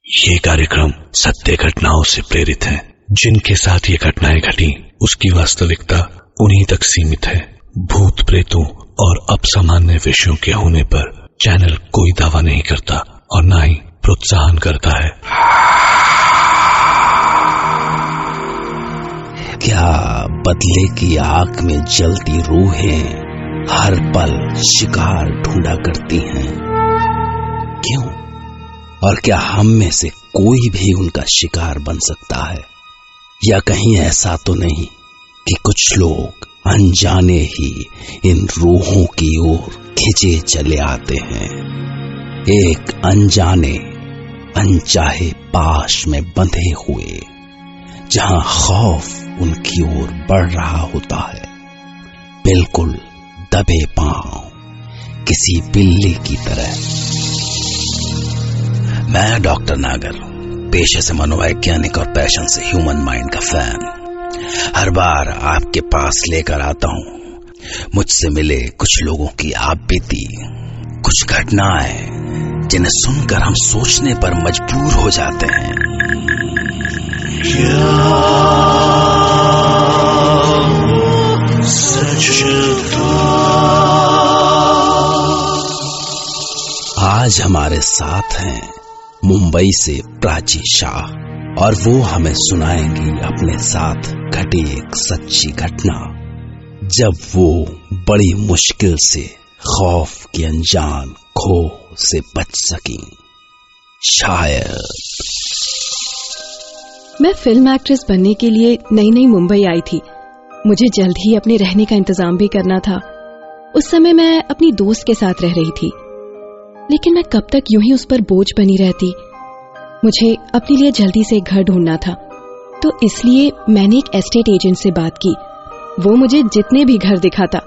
ये कार्यक्रम सत्य घटनाओं से प्रेरित है। जिनके साथ ये घटनाएं घटी उसकी वास्तविकता उन्हीं तक सीमित है। भूत प्रेतों और अपसामान्य विषयों के होने पर चैनल कोई दावा नहीं करता और न ही प्रोत्साहन करता है। क्या बदले की आग में जलती रूहें हर पल शिकार ढूंढा करती हैं? क्यों? और क्या हम में से कोई भी उनका शिकार बन सकता है? या कहीं ऐसा तो नहीं कि कुछ लोग अनजाने ही इन रूहों की ओर खिंचे चले आते हैं, एक अनजाने अनचाहे पाश में बंधे हुए, जहां खौफ उनकी ओर बढ़ रहा होता है, बिल्कुल दबे पांव किसी बिल्ली की तरह। मैं डॉक्टर नागर, पेशे से मनोवैज्ञानिक और पैशन से ह्यूमन माइंड का फैन, हर बार आपके पास लेकर आता हूं मुझसे मिले कुछ लोगों की आपबीती, कुछ घटनाएं जिन्हें सुनकर हम सोचने पर मजबूर हो जाते हैं। आज हमारे साथ हैं मुंबई से प्राची शाह और वो हमें सुनाएंगी अपने साथ घटी एक सच्ची घटना, जब वो बड़ी मुश्किल से खौफ की अनजान खो से बच सकी। शायद मैं फिल्म एक्ट्रेस बनने के लिए नई नई मुंबई आई थी। मुझे जल्द ही अपने रहने का इंतजाम भी करना था। उस समय मैं अपनी दोस्त के साथ रह रही थी, लेकिन मैं कब तक यूं ही उस पर बोझ बनी रहती। मुझे अपने लिए जल्दी से एक घर ढूंढना था, तो इसलिए मैंने एक एस्टेट एजेंट से बात की। वो मुझे जितने भी घर दिखाता,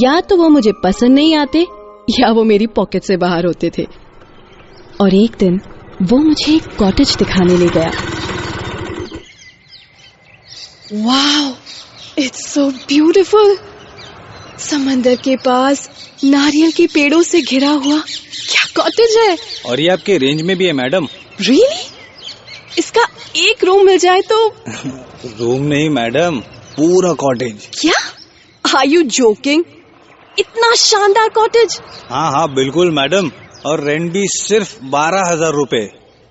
या तो वो मुझे पसंद नहीं आते या वो मेरी पॉकेट से बाहर होते थे। और एक दिन वो मुझे एक कॉटेज दिखाने ले गया। Wow, it's so beautiful. समंदर के पास नारियल के पेड़ों से घिरा हुआ क्या कॉटेज है। और ये आपके रेंज में भी है मैडम। रियली? इसका एक रूम मिल जाए तो? रूम नहीं मैडम, पूरा कॉटेज। क्या? Are you joking? इतना शानदार कॉटेज? हाँ बिल्कुल मैडम, और रेंट भी सिर्फ 12,000 रुपए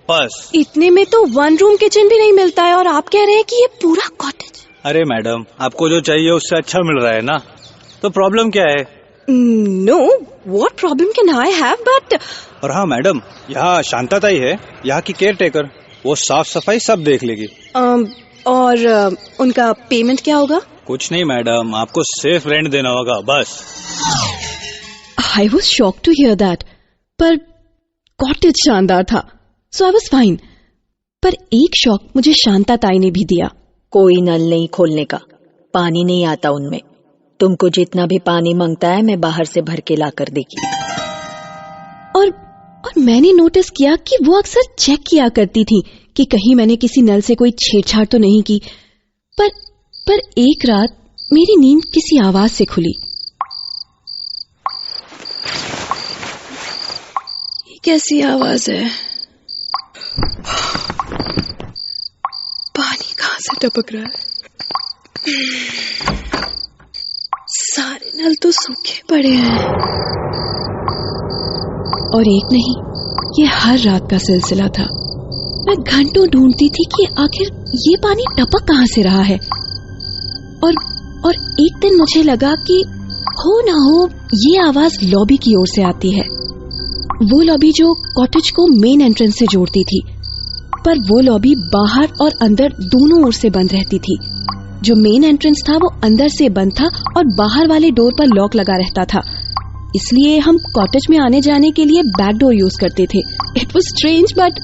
बस। इतने में तो 1 रूम किचन भी नहीं मिलता है और आप कह रहे हैं कि ये पूरा कॉटेज? अरे मैडम, आपको जो चाहिए उससे अच्छा मिल रहा है ना, तो प्रॉब्लम क्या है? No, what problem can I have? But और हाँ मैडम, यहाँ शांता ताई है, यहाँ की केयर टेकर, वो साफ सफाई सब देख लेगी। और उनका पेमेंट क्या होगा? कुछ नहीं मैडम, आपको सिर्फ रेंट देना होगा बस। I was shocked to hear that, पर कॉटेज शानदार था, सो आई वॉज फाइन। पर एक शॉक मुझे शांता ताई ने भी दिया। कोई नल नहीं खोलने का, पानी नहीं आता उनमें। तुमको जितना भी पानी मांगता है मैं बाहर से भर के ला कर देगी। और मैंने नोटिस किया कि वो अक्सर चेक किया करती थी कि कहीं मैंने किसी नल से कोई छेड़छाड़ तो नहीं की। पर एक रात मेरी नींद किसी आवाज से खुली। ये कैसी आवाज है? पानी कहां से टपक रहा है? सारे नल तो सूखे पड़े हैं। और एक नहीं, ये हर रात का सिलसिला था। मैं घंटों ढूंढती थी कि आखिर ये पानी टपक कहां से रहा है। और एक दिन मुझे लगा कि हो ना हो ये आवाज लॉबी की ओर से आती है। वो लॉबी जो कॉटेज को मेन एंट्रेंस से जोड़ती थी, पर वो लॉबी बाहर और अंदर दोनों ओर से बंद रहती थी। जो मेन एंट्रेंस था वो अंदर से बंद था और बाहर वाले डोर पर लॉक लगा रहता था, इसलिए हम कॉटेज में आने जाने के लिए बैक डोर यूज करते थे। इट वाज स्ट्रेंज, बट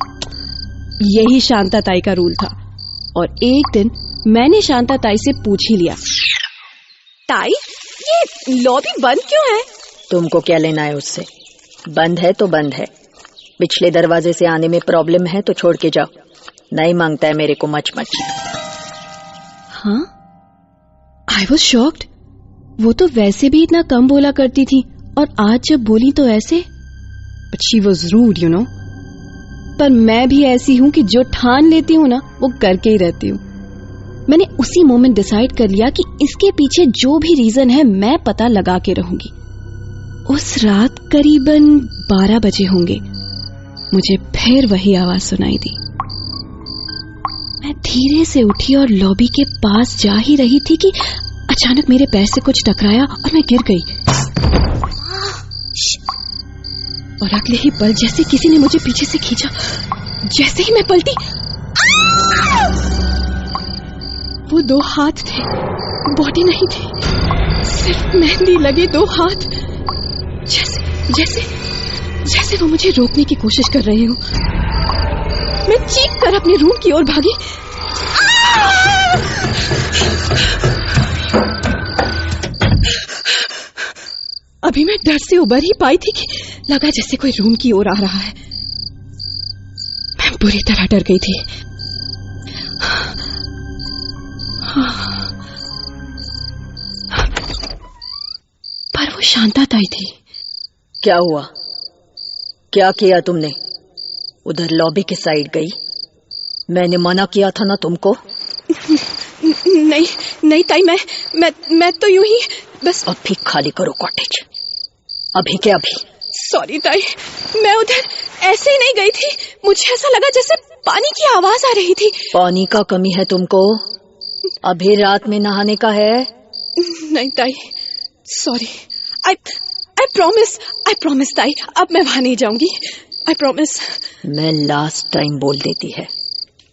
यही शांता ताई का रूल था। और एक दिन मैंने शांता ताई से पूछ ही लिया, ताई ये लॉबी बंद क्यों है? तुमको क्या लेना है उससे? बंद है तो बंद है। पिछले दरवाजे से आने में प्रॉब्लम है तो छोड़ के जाओ, नहीं मांगता है मेरे को मच। हाँ, आई वॉज शॉक्ड। वो तो वैसे भी इतना कम बोला करती थी और आज जब बोली तो ऐसे। But she was rude, you know. पर मैं भी ऐसी हूँ कि जो ठान लेती हूँ ना वो करके ही रहती हूँ। मैंने उसी मोमेंट डिसाइड कर लिया कि इसके पीछे जो भी रीजन है मैं पता लगा के रहूंगी। उस रात करीबन 12 बजे होंगे, मुझे फिर वही आवाज सुनाई दी। मैं धीरे से उठी और लॉबी के पास जा ही रही थी कि अचानक मेरे पैर से कुछ टकराया और मैं गिर गई। और अगले ही पल जैसे किसी ने मुझे पीछे से खींचा। जैसे ही मैं पलटी, वो 2 हाथ थे, बॉडी नहीं थी, सिर्फ मेहंदी लगे 2 हाथ। जैसे वो मुझे रोकने की कोशिश कर रहे हो। मैं चीख कर अपने रूम की ओर भागी। अभी मैं डर से उबर ही पाई थी कि लगा जैसे कोई रूम की ओर आ रहा है। मैं बुरी तरह डर गई थी। पर वो शांता ताई थी। क्या हुआ? क्या किया तुमने? उधर लॉबी के साइड गई? मैंने मना किया था ना तुमको? नहीं ताई, मैं तो यूं ही बस। अभी खाली करो कॉटेज, अभी के अभी। सॉरी ताई, मैं उधर ऐसे ही नहीं गई थी। मुझे ऐसा लगा जैसे पानी की आवाज आ रही थी। पानी का कमी है तुमको? अभी रात में नहाने का है? नहीं ताई, सॉरी। आई प्रॉमिस ताई, अब मैं वहां नहीं जाऊंगी। I promise. मैं लास्ट टाइम बोल देती है,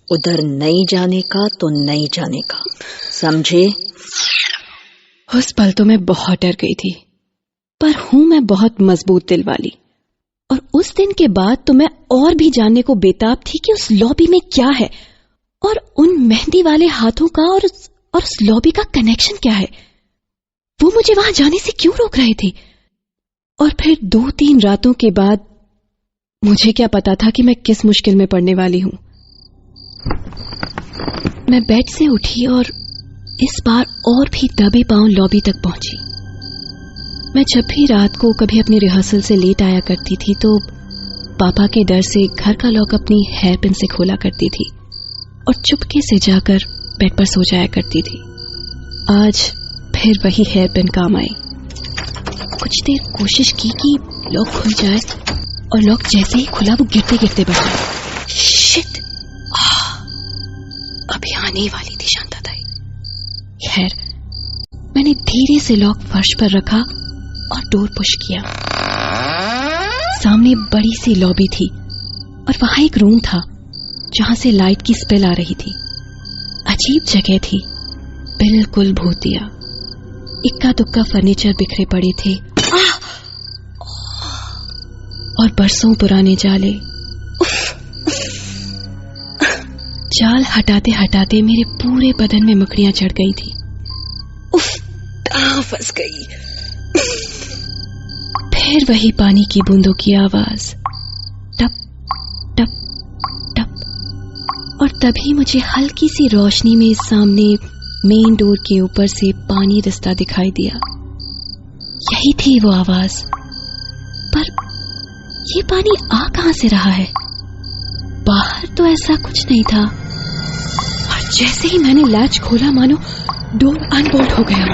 उधर नहीं जाने का तो नहीं जाने का, समझे? उस पल तो मैं बहुत डर गई थी, पर हूं मैं बहुत मजबूत दिल वाली। और उस दिन के बाद तो मैं और भी जानने को बेताब थी कि उस लॉबी में क्या है और उन मेहंदी वाले हाथों का और उस लॉबी का कनेक्शन क्या है। वो मुझे वहां जाने से क्यों रोक रहे थे? और फिर 2-3 रातों के बाद मुझे क्या पता था कि मैं किस मुश्किल में पड़ने वाली हूं। मैं बेड से उठी और इस बार और भी दबे पांव लॉबी तक पहुंची। मैं जब भी रात को कभी अपनी रिहर्सल से लेट आया करती थी तो पापा के डर से घर का लॉक अपनी हेयर पिन से खोला करती थी और चुपके से जाकर बेड पर सो जाया करती थी। आज फिर वही हेयर पिन काम आई। कुछ देर कोशिश की कि लॉक खुल जाए और लॉक जैसे ही खुला वो गिरते गिरते बचा। शिट! अभी आने ही वाली थी शांता ताई। खैर, मैंने धीरे से लॉक फर्श पर रखा और डोर पुश किया। सामने बड़ी सी लॉबी थी और वहां एक रूम था जहां से लाइट की स्पेल आ रही थी। अजीब जगह थी, बिल्कुल भूतिया। इक्का दुक्का फर्नीचर बिखरे पड़े थे और बरसों पुराने जाले। जाल हटाते हटाते मेरे पूरे बदन में मकड़ियां चढ़ गई थी। उफ, कहाँ फंस गई। फिर वही पानी की बूंदों की आवाज, टप टप टप। और तभी मुझे हल्की सी रोशनी में सामने मेन डोर के ऊपर से पानी रिसता दिखाई दिया। यही थी वो आवाज। पर ये पानी आ कहां से रहा है? बाहर तो ऐसा कुछ नहीं था। और जैसे ही मैंने लैच खोला मानो डोर अनबोल्ट हो गया।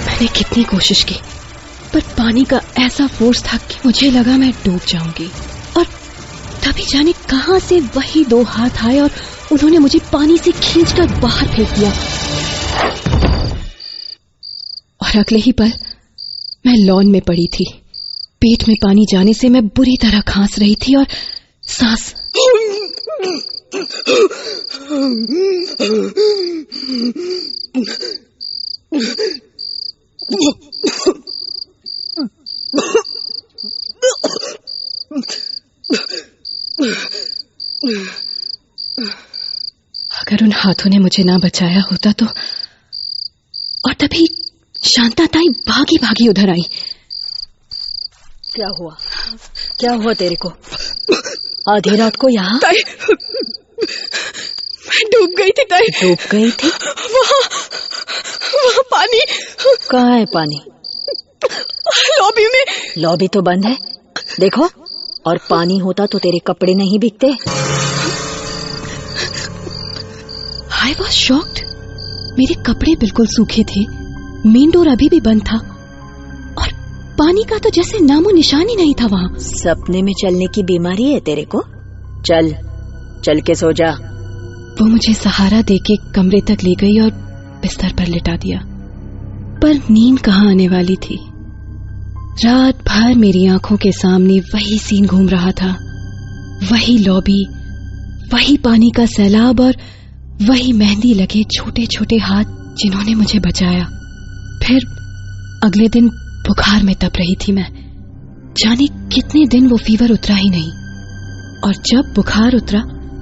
मैंने कितनी कोशिश की पर पानी का ऐसा फोर्स था कि मुझे लगा मैं डूब जाऊंगी। और तभी जाने कहां से वही 2 हाथ आए और उन्होंने मुझे पानी से खींचकर बाहर फेंक दिया। और अगले ही पल मैं लॉन में पड़ी थी। पेट में पानी जाने से मैं बुरी तरह खांस रही थी और सांस अगर उन हाथों ने मुझे ना बचाया होता तो। और तभी शांता ताई भागी भागी उधर आई। क्या हुआ तेरे को? आधी रात को यहाँ? ताई, मैं डूब गई थी ताई। डूब गई थी? वहाँ पानी। कहाँ है पानी? लॉबी में। लॉबी तो बंद है, देखो। और पानी होता तो तेरे कपड़े नहीं भीगते। I was shocked। मेरे कपड़े बिल्कुल सूखे थे, मेन डोर अभी भी बंद था और पानी का तो जैसे नामो निशान ही नहीं था वहाँ। सपने में चलने की बीमारी है तेरे को? चल चल के सो जा। वो मुझे सहारा देके कमरे तक ले गई और बिस्तर पर लिटा दिया, पर नींद कहाँ आने वाली थी। रात भर मेरी आंखों के सामने वही सीन घूम रहा था, वही लॉबी, वही पानी का सैलाब और वही मेहंदी लगे छोटे छोटे हाथ जिन्होंने मुझे बचाया। फिर अगले दिन बुखार में तप रही थी मैं, जाने कितने दिन वो फीवर उतरा ही नहीं। और जब बुखार उतरा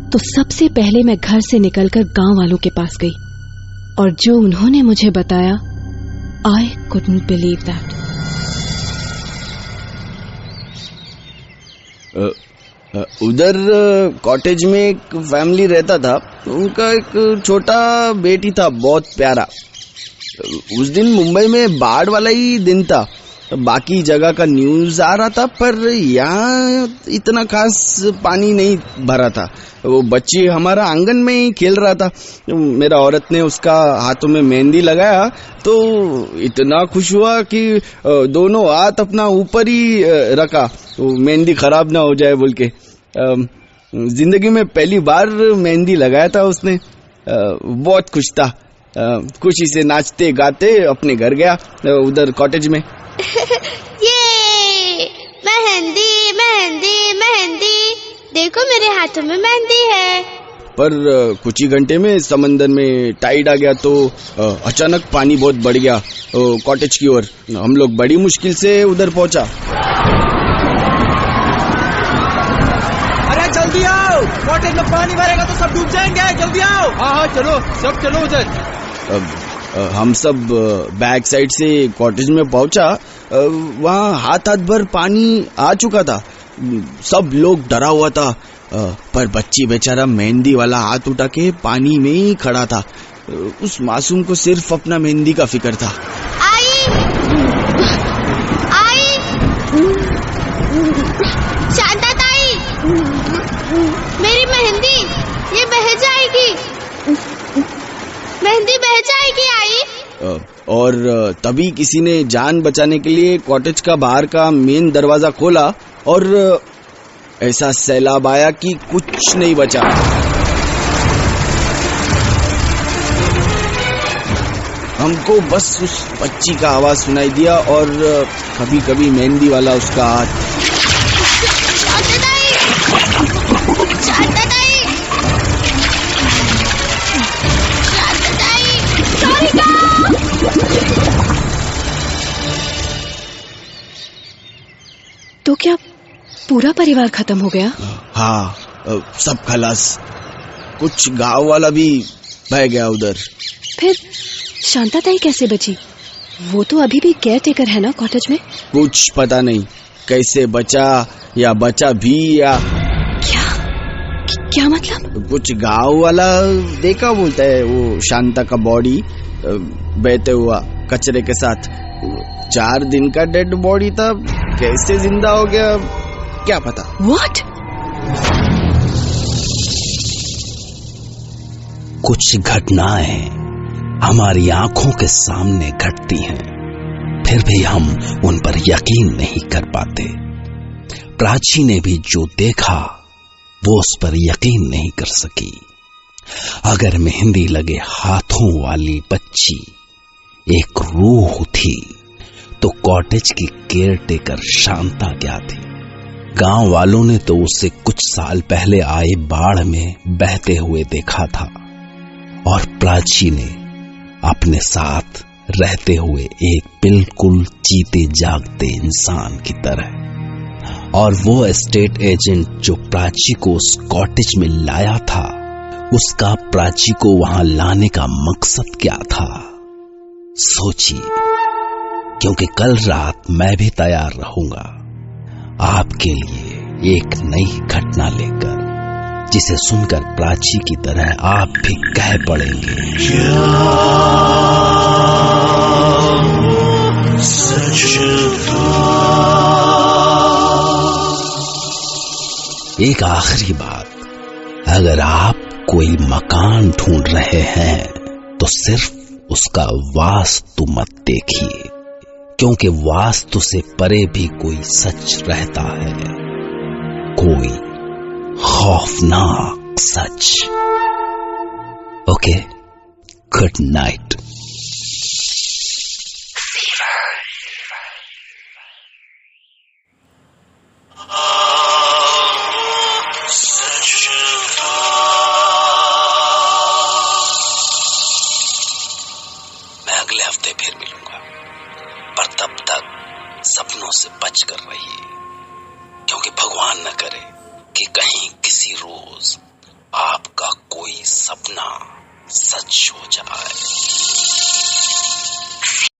तो सबसे पहले मैं घर से निकलकर गांव वालों के पास गई और जो उन्होंने मुझे बताया, I couldn't believe that। उधर कॉटेज में एक फैमिली रहता था, उनका एक छोटा बेटी था, बहुत प्यारा। उस दिन मुंबई में बाढ़ वाला ही दिन था, बाकी जगह का न्यूज आ रहा था, पर यहाँ इतना खास पानी नहीं भरा था। वो बच्ची हमारा आंगन में ही खेल रहा था। मेरा औरत ने उसका हाथों में मेहंदी लगाया तो इतना खुश हुआ कि दोनों हाथ अपना ऊपर ही रखा, मेहंदी खराब ना हो जाए बोल के। जिंदगी में पहली बार मेहंदी लगाया था उसने। बहुत खुश था, खुशी से नाचते गाते अपने घर गया उधर कॉटेज में। ये मेहंदी मेहंदी मेहंदी, देखो मेरे हाथों में मेहंदी है। पर कुछ ही घंटे में समंदर में टाइड आ गया तो अचानक पानी बहुत बढ़ गया कॉटेज की ओर। हम लोग बड़ी मुश्किल से उधर पहुंचा। अरे जल्दी आओ, कॉटेज में पानी भरेगा तो सब डूब जाएंगे, जल्दी आओ। हाँ चलो, सब चलो उधर। हम सब बैक साइड से कॉटेज में पहुंचा। वहाँ हाथ भर पानी आ चुका था। सब लोग डरा हुआ था, पर बच्ची बेचारा मेहंदी वाला हाथ उठा के पानी में ही खड़ा था। उस मासूम को सिर्फ अपना मेहंदी का फिक्र था। आई आई शांता ताई, मेरी मेहंदी ये बह जाएगी, मेहंदी बह जाएगी आई। और तभी किसी ने जान बचाने के लिए कॉटेज का बाहर का मेन दरवाजा खोला और ऐसा सैलाब आया कि कुछ नहीं बचा। हमको बस उस बच्ची का आवाज सुनाई दिया और कभी कभी मेहंदी वाला उसका हाथ। तो क्या पूरा परिवार खत्म हो गया? हाँ, सब खलास। कुछ गांव वाला भी बह गया उधर। फिर शांता ताई कैसे बची? वो तो अभी भी केयर टेकर है ना कॉटेज में। कुछ पता नहीं कैसे बचा या बचा भी या क्या मतलब? कुछ गांव वाला देखा बोलता है वो शांता का बॉडी बहते हुआ कचरे के साथ। 4 दिन का डेड बॉडी था, कैसे जिंदा हो गया क्या पता। What? कुछ घटनाएं हमारी आंखों के सामने घटती हैं, फिर भी हम उन पर यकीन नहीं कर पाते। प्राची ने भी जो देखा वो उस पर यकीन नहीं कर सकी। अगर मेहंदी लगे हाथों वाली बच्ची एक रूह थी तो कॉटेज की केयर टेकर शांता क्या थी? गांव वालों ने तो उसे कुछ साल पहले आए बाढ़ में बहते हुए देखा था और प्राची ने अपने साथ रहते हुए एक बिल्कुल जीते जागते इंसान की तरह। और वो एस्टेट एजेंट जो प्राची को उस कॉटेज में लाया था, उसका प्राची को वहां लाने का मकसद क्या था? सोचिए, क्योंकि कल रात मैं भी तैयार रहूंगा आपके लिए एक नई घटना लेकर, जिसे सुनकर प्राची की तरह आप भी कह पड़ेंगे, एक आखिरी बात, अगर आप कोई मकान ढूंढ रहे हैं तो सिर्फ उसका वास्तु मत देखिए, क्योंकि वास्तु से परे भी कोई सच रहता है, कोई खौफनाक सच। Okay, good night. मैं अगले हफ्ते फिर मिलूंगा, पर तब तक सपनों से बच कर रहिए, क्योंकि भगवान न करे कि कहीं किसी रोज आपका कोई सपना सच हो जाए।